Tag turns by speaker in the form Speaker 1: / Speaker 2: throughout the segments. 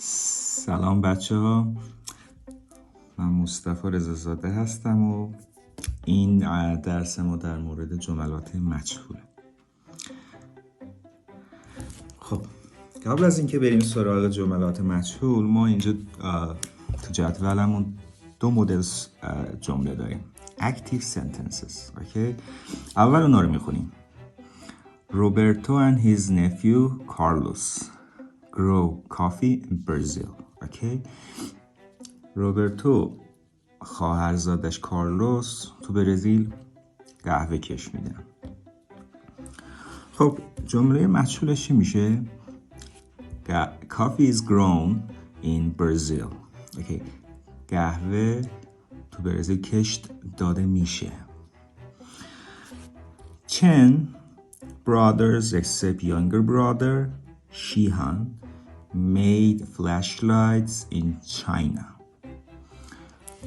Speaker 1: سلام بچه ها، من مصطفی رضازاده هستم و این درس ما در مورد جملات مجهوله. خب قبل از اینکه بریم سراغ جملات مجهول، ما اینجا تو جدولمون دو مدل جمله داریم. Active sentences. اوکی؟ اول اونا رو میخونیم. Roberto and his nephew Carlos grow coffee in Brazil. اوکی؟ روبرتو خواهرزادش کارلوس تو برزیل قهوه کش میدن. خب جمله مجهولش چی میشه؟ Coffee is grown in Brazil. اوکی. قهوه تو برزیل کشت داده میشه. Chen brothers except younger brother Shihan made flashlights in China.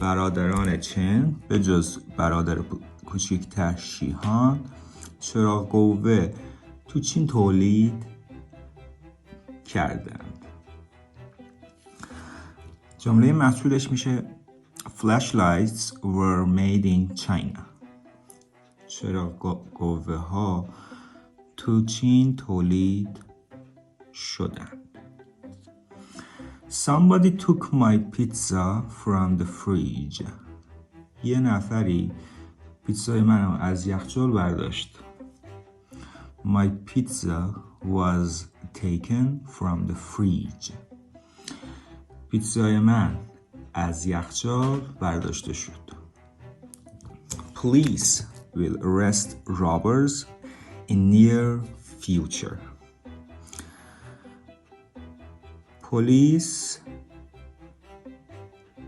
Speaker 1: برادران چن به جز برادر کوچکتر شیهان چراغ قوه تو چین تولید کردند. جمله مجهولش میشه Flashlights were made in China. چراغ قوه ها تو چین تولید شدند. Somebody took my pizza from the fridge. یه نفری پیتزای منو از یخچال برداشت. My pizza was taken from the fridge. پیتزای من از یخچال برداشته شد. Police will arrest robbers in near future. پلیس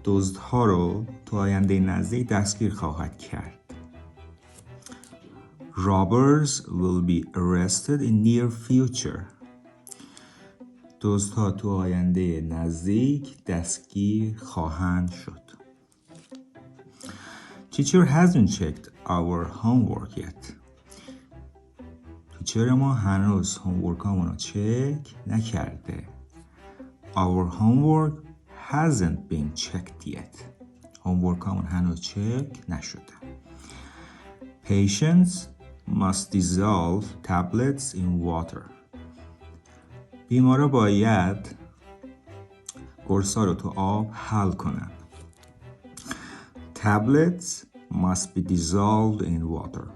Speaker 1: دزدها رو تو آینده نزدیک دستگیر خواهد کرد. Robbers will be arrested in near future. دزدها تو آینده نزدیک دستگیر خواهند شد. Teacher hasn't checked our homework yet. تیچر ما هنوز هومورکامون رو چک نکرده. Our homework hasn't been checked yet. هومورکامون هنوز چک نشده. Patients must dissolve tablets in water. بیمارا باید قرصا رو تو آب حل کنن. Tablets must be dissolved in water.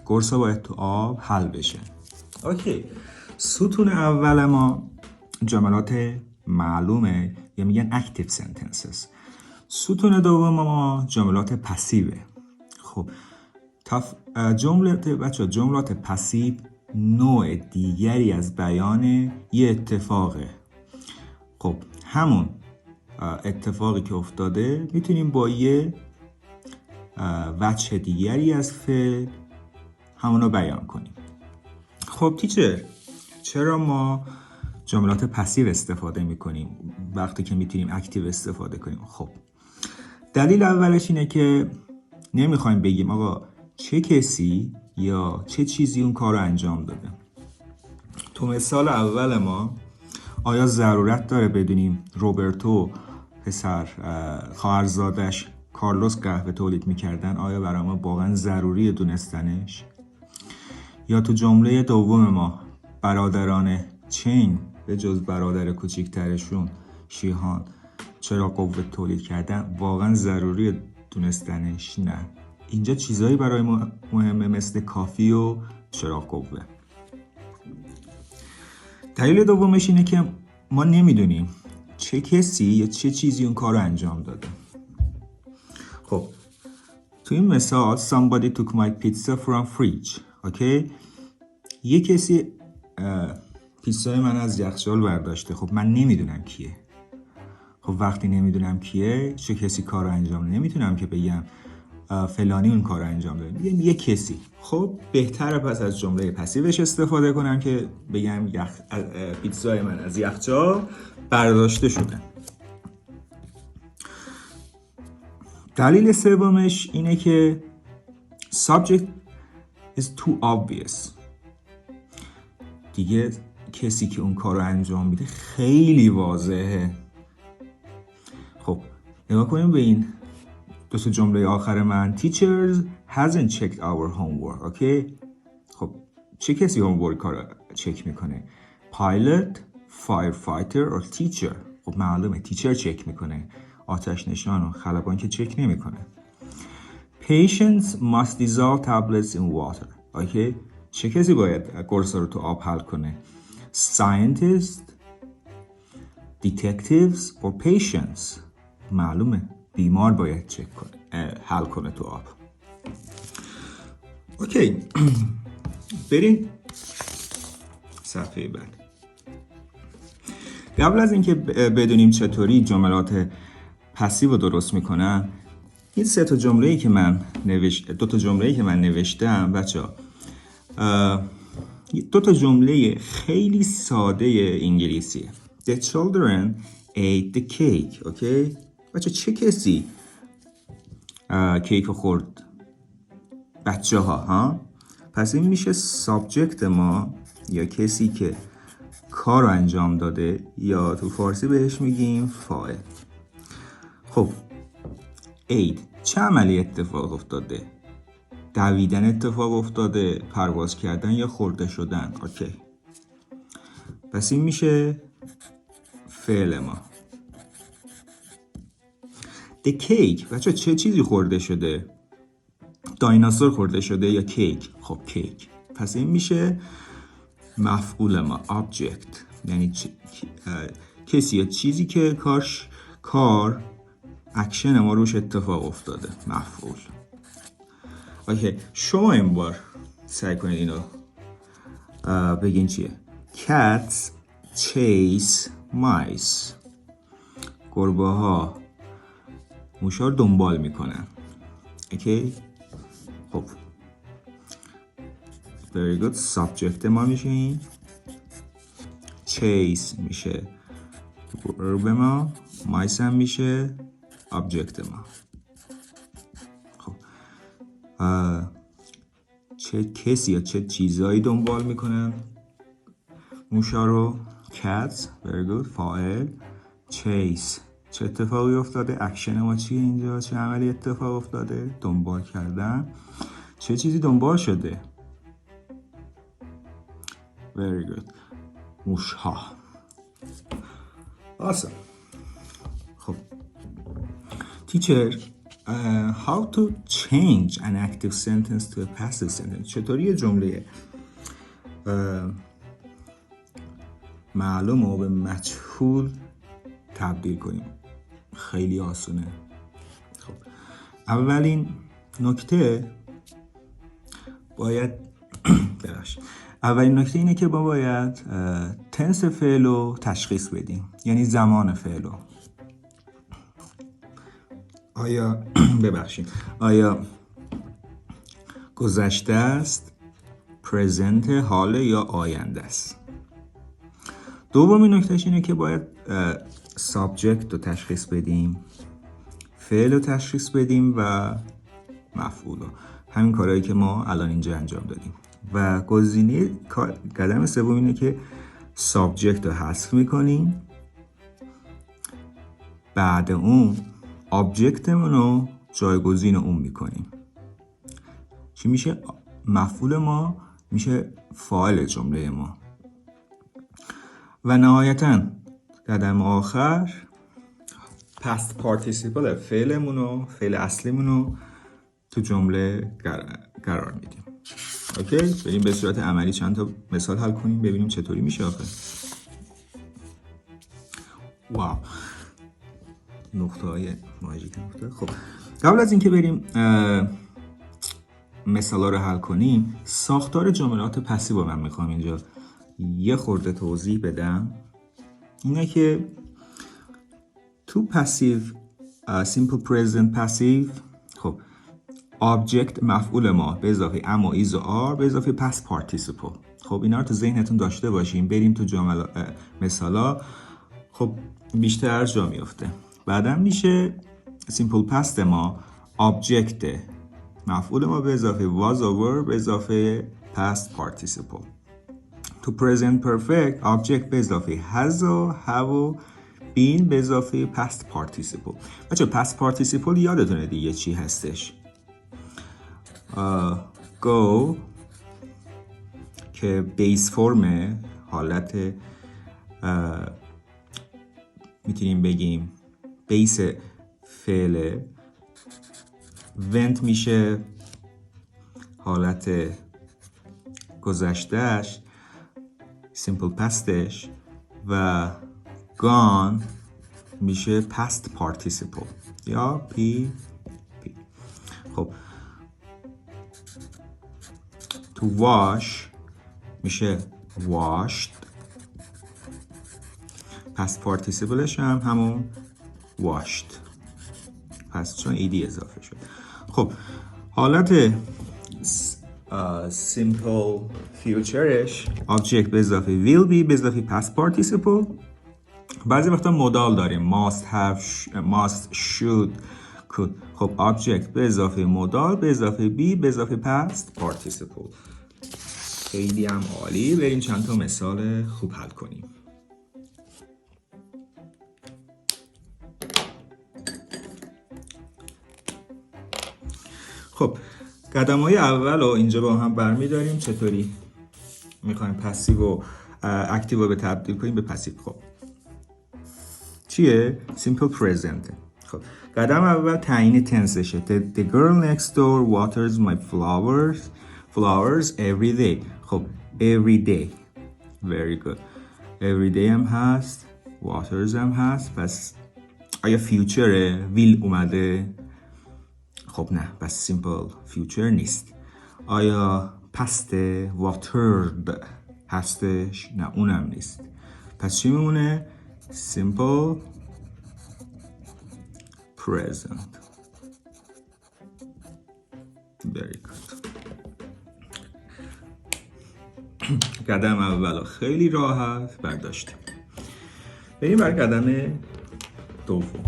Speaker 1: قرصا باید تو آب حل بشه. اوکی. ستون اول ما جملات معلومه یا میگن active sentences. ستون دوم ما جملات پسیوه. خب جملات پسیو نوع دیگری از بیان یه اتفاقه. خب همون اتفاقی که افتاده میتونیم با یه وجه دیگری از فعل همونو بیان کنیم. خب تیچر چرا ما جملات پسیو استفاده میکنیم وقتی که میتونیم اکتیو استفاده کنیم؟ خب دلیل اولش اینه که نمیخوایم بگیم آقا چه کسی یا چه چیزی اون کار رو انجام داده. تو مثال اول ما آیا ضرورت داره بدونیم روبرتو پسر خواهرزادش کارلوس قهوه تولید میکردن؟ آیا برای ما واقعا ضروریه دونستنش؟ یا تو جمله دوم ما برادران چین به جز برادر کوچیکترشون شیهان چرا قوه تولید کردن؟ واقعا ضروری دونستنش؟ نه. اینجا چیزایی برای ما مهمه مثل کافی و چراغ قوه. دلیل دومش اینه که ما نمیدونیم چه کسی یا چه چیزی اون کار رو انجام داده. خب تو این مثال somebody took my pizza from fridge. اوکی؟ یه کسی پیتزای من از یخچال برداشته. خب من نمیدونم کیه. خب وقتی نمیدونم کیه، چه کسی کار رو انجام داده، نمیتونم که بگم فلانی اون کار رو انجام داده. میگم یه کسی. خب بهتره پس از جمله پسیوش استفاده کنم که بگم پیتزای من از یخچال برداشته شده. دلیل سومش اینه که subject is too obvious. دیگه کسی که اون کار رو انجام میده خیلی واضحه. خب نگاه کنیم به این دو تا جمله آخر من. Teachers hasn't checked our homework. اوکی؟ خب چه کسی homework کار چک میکنه؟ Pilot, firefighter or teacher. خب معلومه تیچر چک میکنه، آتش نشان و خلبان که چک نمیکنه. Patients must dissolve tablets in water. اوکی؟ چه کسی باید قرصا رو تو آب حل کنه؟ Scientists, detectives or patients. معلومه بیمار باید چک کنه، حل کنه تو آب. اوکی بریم صفحه بعد. قبل از اینکه بدونیم چطوری جملات پسیو رو درست میکنن، این دو تا جمله‌ای که من نوشتم بچه‌ها، دو تا جمله خیلی ساده انگلیسیه. The children ate the cake. اوکی؟ بچه چه کسی کیک رو خورد؟ بچه ها. پس این میشه سابجکت ما یا کسی که کار رو انجام داده، یا تو فارسی بهش میگیم فاعل. خب ate چه عملی اتفاق افتاده؟ دویدن اتفاق افتاده، پرواز کردن یا خورده شدن. اوکی پس این میشه فعل ما. The cake بچه چه چیزی خورده شده؟ دایناسور خورده شده یا کیک؟ خب کیک. پس این میشه مفعول ما object، یعنی کسی یا چیزی که کار اکشن ما روش اتفاق افتاده، مفعول. اوکی شما این بار سعی کنید اینو بگین چیه. Cats chase mice. گربه ها موشا رو دنبال میکنن. اوکی خب very good. subject ما میشه این. chase میشه verb ما. mice هم میشه object ما. خب چه کسی یا چه چیزایی دنبال میکنن موشا رو؟ cats very good فاعل. chase چه اتفاقی افتاده؟ اکشن ما چیه اینجا؟ چه عملی اتفاق افتاده؟ دنبال کردن. چه چیزی دنبال شده؟ very good موشها. awesome. خب teacher how to change an active sentence to a passive sentence. چطوری یه جمله معلوم رو به مجهول تبدیل کنیم؟ خیلی آسونه. خب اولین نکته اینه که ما باید تنس فعل رو تشخیص بدیم، یعنی زمان فعل رو. آیا گذشته است، پرزنت، حال یا آینده است. دومین نکتهش اینه که باید سابجکت رو تشخیص بدیم، فعل رو تشخیص بدیم و مفعول رو. همین کارهایی که ما الان اینجا انجام دادیم. و قدم سوم اینه که سابجکت رو حذف میکنیم، بعد اون آبجکتمون رو جایگزین اون میکنیم. چی میشه؟ مفعول ما میشه فاعل جمله ما. و نهایتاً قدم آخر past participle فعل اصلیمون رو تو جمله قرار میدیم. اوکی بریم به صورت عملی چند تا مثال حل کنیم ببینیم چطوری میشه. آخه واو نقطه های ماژیک نقطه. خب قبل از اینکه بریم مثالا رو حل کنیم، ساختار جملات پسیو من میخوام اینجا یه خورده توضیح بدم. اینه که تو پسیو simple present passive، خب object مفعول ما به اضافه ام و ایز و آر به اضافه past participle. خب اینا رو تو ذهنتون داشته باشیم. بریم تو مثالا خب بیشتر جا میفته. بعدم میشه simple past ما object مفعول ما به اضافه was over به اضافه past participle. تو present perfect object به اضافه has و have و been به اضافه past participle. بچه past participle یادتونه دیگه چی هستش؟ go که بیس فرمه، حالت میتونیم بگیم بیس فعل، went میشه حالت گذشتهش simple pastش و gone میشه past participle یا p. خب to wash میشه washed، past participleش هم همون washed، پس چون ed اضافه شد. خب حالت simple futureش object به اضافه will be به اضافه past participle. بعضی وقتا مودال داریم must have must should could. خب object به اضافه مودال به اضافه be به اضافه past participle. خیلی هم عالی. بریم چند تا مثال خوب حل کنیم. خب قدم‌های اول رو اینجا با هم برمی‌داریم. چطوری می‌خوایم پسیو و اکتیو رو به تبدیل کنیم به پسیو؟ خب چیه؟ simple present. خب قدم اول تعیین تنسشه. The girl next door waters my flowers every day. خب every day very good. every day هم هست، waters هم هست. پس آیا future will اومده؟ خب نه، پس simple future نیست. آیا past watered هستش؟ نه اونم نیست. پس چی میمونه؟ simple present. very good. قدم اول خیلی راحت برداشتیم. بریم بر قدم دوم.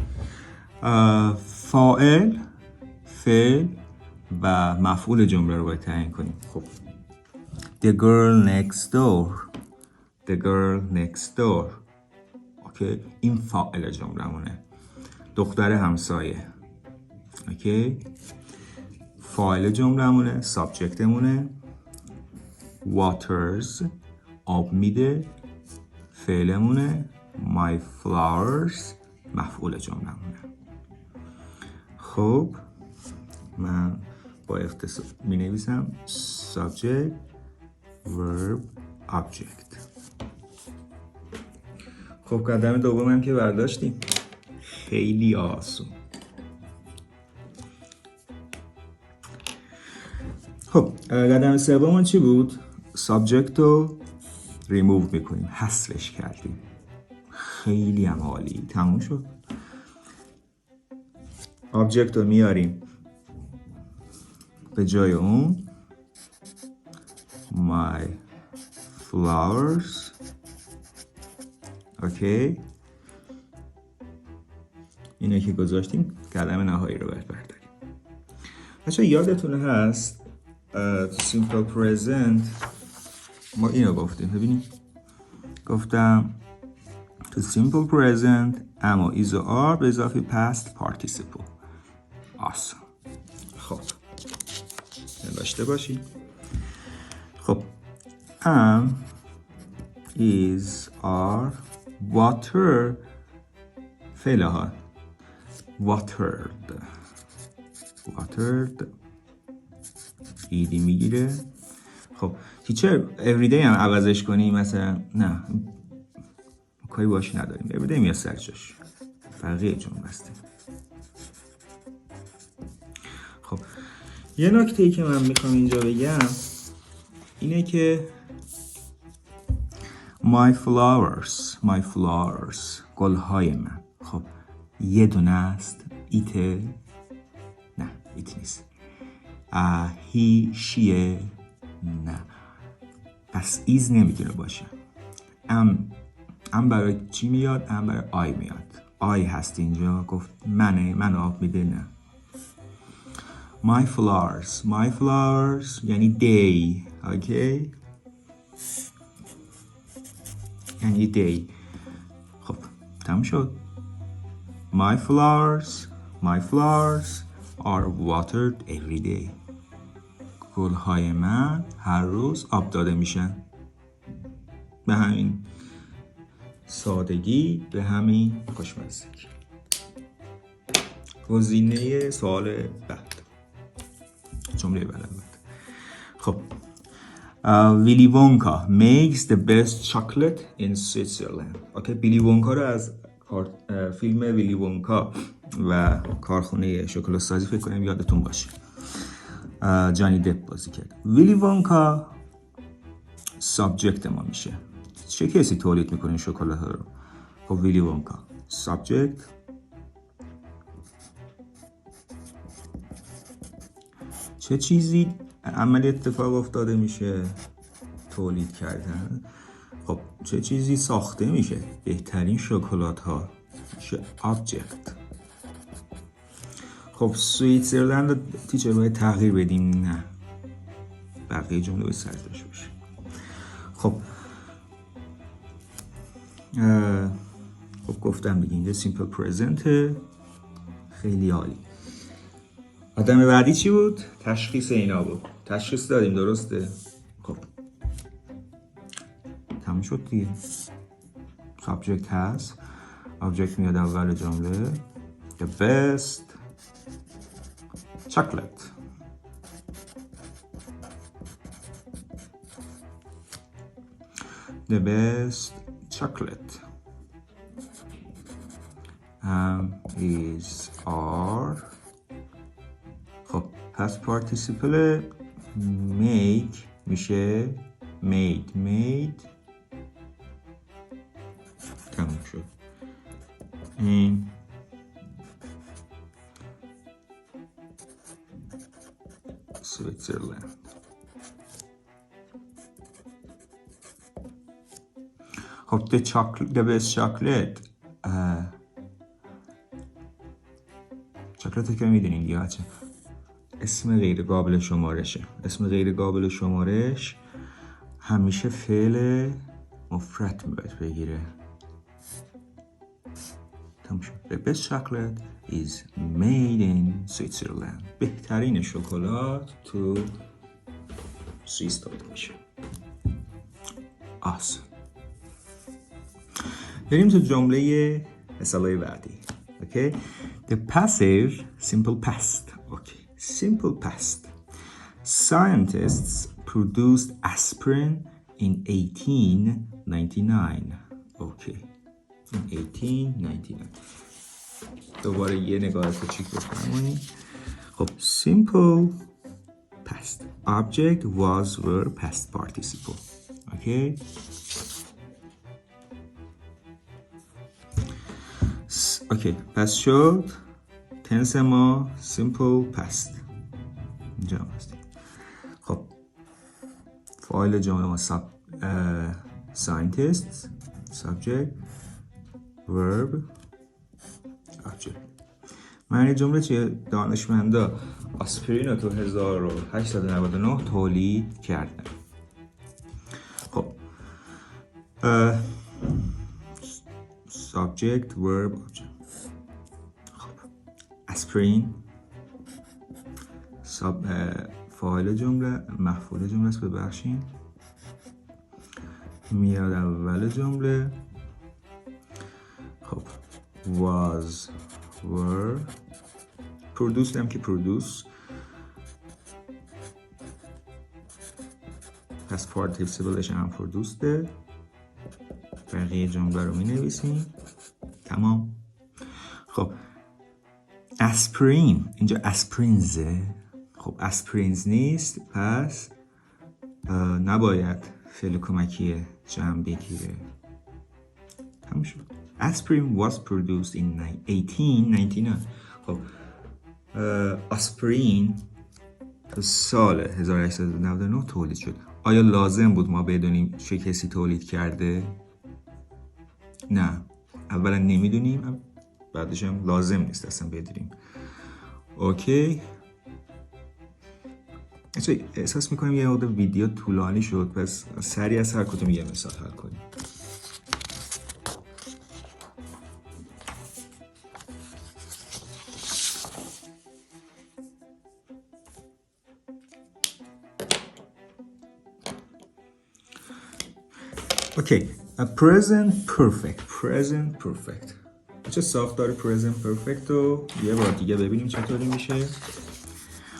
Speaker 1: فاعل، فعل و مفعول جمله رو باید تعیین کنیم. خب the girl next door. the girl next door. اوکی، این فاعل جمله‌مونه. دختر همسایه. اوکی، فاعل جمله‌مونه، سابجکتمونه. waters آب میده، فعلمونه. my flowers مفعول جمله‌مونه. خب من با اختصار می نویسم subject verb object. خب قدم دوم هم که برداشتیم، خیلی آسون. خب قدم سوم چی بود؟ subject رو remove میکنیم، حذفش کردیم. خیلی هم عالی، تموم شد. object رو میاریم به جای اون my flowers. اوکی، اینه که گذاشتیم. کلمه نهایی رو باید برداریم. بچه یادتونه هست تو simple present ما اینو گفتیم. ببینیم گفتم تو simple present اما is و are به اضافه past participle. awesome. خب داشته باشی. خب am is are water فعل ها watered ایدی میگیره. خب تیچر everyday هم عوضش کنیم مثلا؟ نه کاری باش نداریم. everyday میاد سر جاش، بقیه جمله بستیم. خب یه نکته‌ای که من میخوام اینجا بگم اینه که my flowers گلهای من. خب یه دونه است. ایته؟ نه ایت نیست. هی شیه؟ نه. پس ایز نمیتونه باشه. ام برای چی میاد؟ ام برای آی میاد. آی هست اینجا. گفت من آب میده؟ نه. my flowers یعنی they. اوکی، any day. خب تموم شد. My flowers are watered every day. گلهای من هر روز آب داده میشن. به همین سادگی، به همین خوشمزگی. گزینه سوال بعد، جمله بعد. خب ویلی وونکا makes the best chocolate in Switzerland. اوکی، ویلی وونکا رو از فیلم ویلی وونکا و کارخونه شکلات سازی فکر کنم یادتون باشه، جانی دپ بازی کرد. ویلی وونکا سابجکت ما میشه. چه کسی تولید میکنه شکلات ها رو؟ خب ویلی وونکا. سابجکت چه چیزی عملی اتفاق افتاده میشه؟ تولید کردن. خب چه چیزی ساخته میشه؟ بهترین شکلات ها میشه آبجکت. خب سوئیسرلند رو تیچر باید تغییر بدیم؟ نه، بقیه جمله باید سرزش بشه. خب گفتم دیگه اینجا سیمپل پرزنت. خیلی عالی. آدم بعدی چی بود؟ تشخیص اینا بود. تشخیص دادیم، درسته؟ خب تموم شد دیگه. سابجکت هست، آبجکت میاد اول جمله. The best chocolate. The best chocolate is our. خب past participle make میشه made. تموم شد. این سوئیسرلند. خب the best chocolate چاکلت که میدونین دیگه بچه، اسم غیر قابل شمارشه. اسم غیر قابل شمارش همیشه فعل مفرد باید بگیره. تموم شد. The best chocolate is made in Switzerland. بهترین شکلات تو سوئیس تولید میشه. awesome. بریم تو جمله مثالی بعدی. Okay. The passive simple past. Okay. Simple past. Scientists produced aspirin in 1899. Okay. In 1899. دوباره یه نگاه کوچیک بکنیم. خب simple past. Object was were past participle. Okay. اوکی پس شد تنس ما simple past. اینجا هستیم. خب فایل جمله ما scientists subject verb object. معنی جمله چیه؟ دانشمندا آسپرین رو تو 1899 تولید کردن. خب subject verb object. خب اسپرین فاعل جمله، مفعول جمله است، ببخشید میاد اول جمله. خب was were produced هم که produce پس participleش هم produced. بقیه جمله رو می نویسیم. تمام. خب اسپرین اینجا اسپرینزه. خب اسپرینز نیست، پس نباید فعل کمکی جمع بگیره. تمام شد. Aspirin was produced in 1899. خب آسپرین سال 1899 تولید شد. آیا لازم بود ما بدونیم چه کسی تولید کرده؟ نه، اولا نمیدونیم، بعدش هم لازم نیست اصلا بدونیم. اوکی. احساس میکنیم یه مقدار ویدیو طولانی شد، پس سریع از هر کدوم یه مثال حل کنیم. اوکی present perfect چه ساختار present perfect رو یه بار دیگه ببینیم چطوری میشه.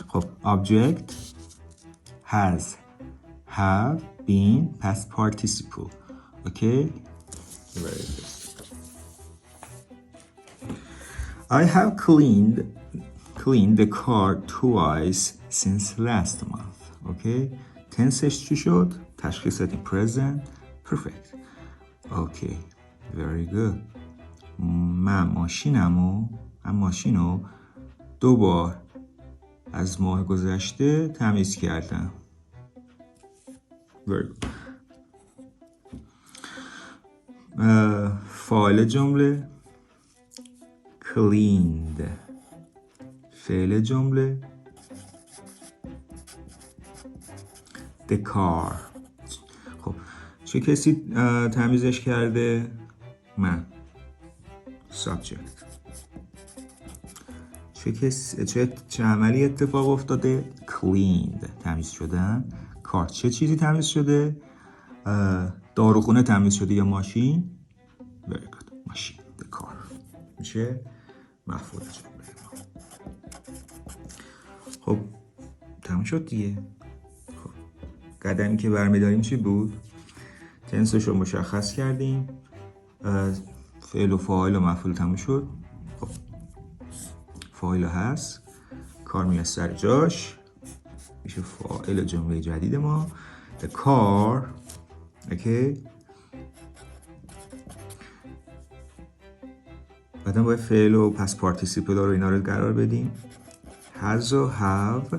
Speaker 1: خب object has have been past participle. Okay, very good. I have cleaned the car twice since last month. Okay, tenseش چی شد؟ تشخیص دادیم present perfect. Okay, very good. من ماشین رو 2 بار از ماه گذشته تمیز کردم. very good. فاعل جمله cleaned، فعل جمله the car. خب چه کسی تمیزش کرده؟ من. subject. چه عملی اتفاق افتاده؟ cleaned، تمیز شدن. کار، چه چیزی تمیز شده؟ داروخونه تمیز شده یا ماشین؟ very good. ماشین the car میشه مفعول جمله. خب تموم شد دیگه. خب قدمی که برمیداریم چی بود؟ تنسش رو مشخص کردیم، فعل و فاعل و مفعول تموم شد. خب فاعل هست، کار میاد سر جاش، میشه فاعل جمله جدید ما the car. اوکی، بعدم باید فعل و پس پارتیسیپل رو اینا رو قرار بدیم. has و have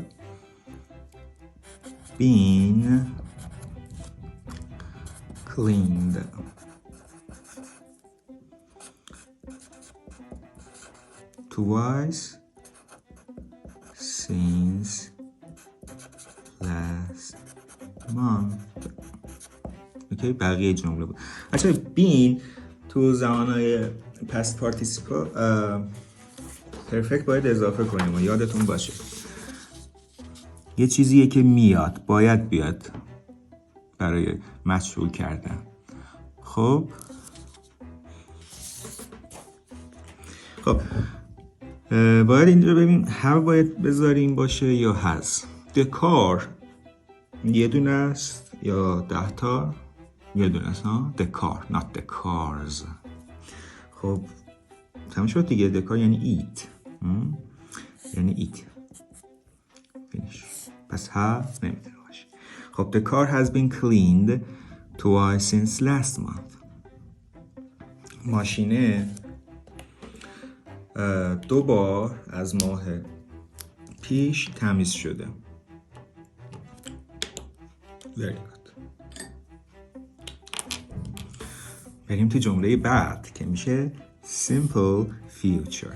Speaker 1: been cleaned twice since last month. اوکی، بقیه جمله بود. اچھا been تو زمانهای past participle perfect باید اضافه کنیم و یادتون باشه یه چیزیه که میاد، باید بیاد برای مشغول کردن. خب باید اینجا ببینیم have باید بذاریم باشه یا has. the car یه دونه است یا 10 تا؟ یه دونه است ها. the car not the cars. خب تمام شد دیگه. the car یعنی eat، یعنی eat finish. پس have نمیتونه باشه. خب the car has been cleaned twice since last month. ماشینه 2 بار از ماه پیش تمیز شده. very good. بریم تو جمله بعد که میشه simple future.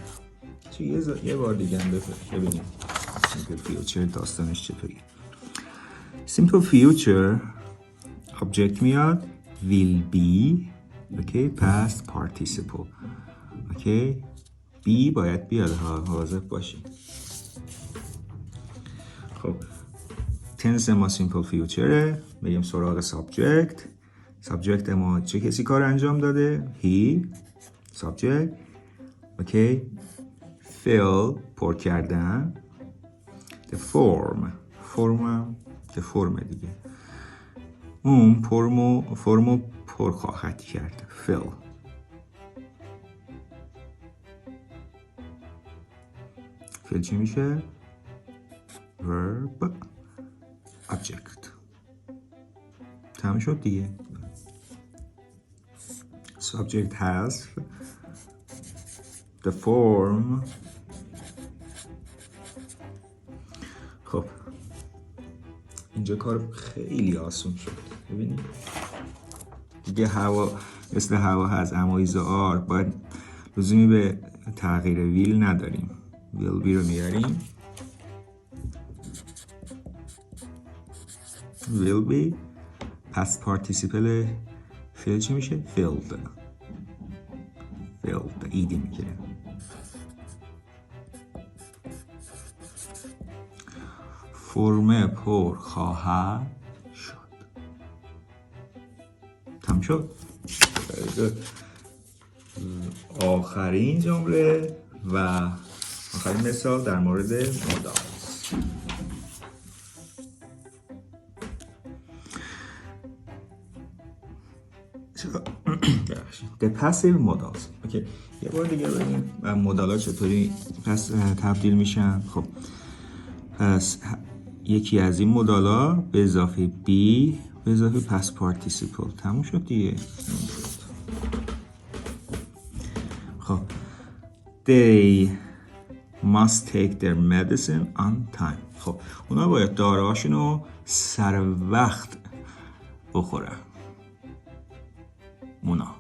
Speaker 1: یه بار دیگه هم ببینیم simple future داستانش چطوری. simple future object میاد will be. اوکی، past participle. اوکی، be باید بیاد ها، حاضر باشیم. خب tense ما simple future. بریم سراغ subject ما چه کسی کار انجام داده؟ he. subject. اوکی، fill پر کردن. the form که فرم دیگه، اون فرمو پر خواهد کرد. fill. fill چی میشه؟ verb object. تمام شد دیگه. subject has the form. خب اینجا کار خیلی آسون شد. ببینید دیگه هوا مثل هوا هست، اما ایز آر باید لزومی به تغییر ویل نداریم. ویل بی رو میاریم. ویل بی پس پارتیسیپل فیل چی میشه؟ فیلد ایدی میگیره. فرم پر خواهد شد. تمام شد. آخرین جمله و آخرین مثال در مورد modals. The passive modals. اوکی. یه بار دیگه ببینیم مدال‌ها چطوری پس تبدیل میشن. خب پس یکی از این مدال‌ها به اضافه be به اضافه past participle تموم شد دیگه. خب they must take their medicine on time. خب اونا باید داروهاشون رو سر وقت بخورن. اونا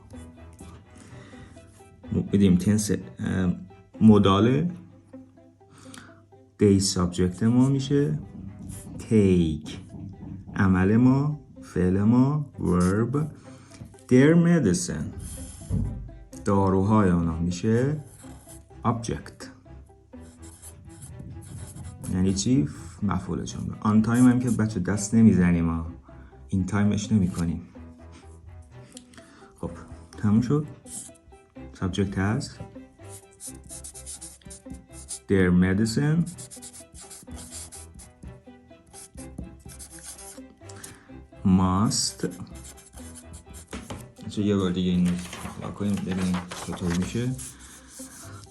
Speaker 1: بدیم تنس مدال دی سابجکت ما میشه take، عمل ما فعل ما verb، their medicine داروهای اونا میشه object. یعنی چی؟ مفعول جمله. on time هم که بچه دست نمیزنیم ها، این تایمش نمی کنیم. خب تموم شد. subject هست their medicine must. یه بار دیگه این رو کنیم ببینیم چطور میشه.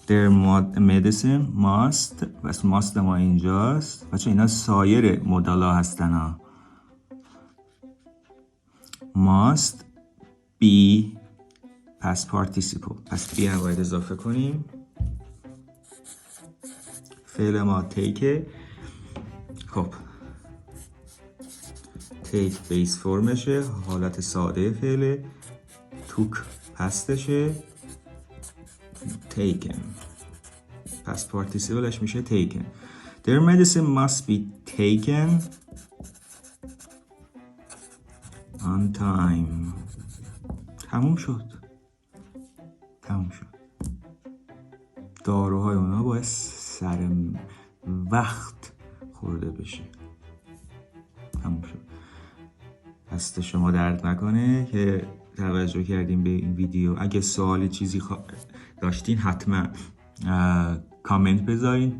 Speaker 1: their medicine must. بس must ما اینجاست بچه، اینا سایر مدالا هستن ها. must be past participle. پس be هم باید اضافه کنیم. فعل ما take. خب take base فرمشه، حالت ساده فعل. took پستشه. taken past participleش میشه taken. their medicine must be taken on time. تموم شد. داروهای اونا باید سر وقت خورده بشه. تموم شد. دست شما درد نکنه که توجه کردیم به این ویدیو. اگه سوالی چیزی داشتین حتما کامنت بذارین.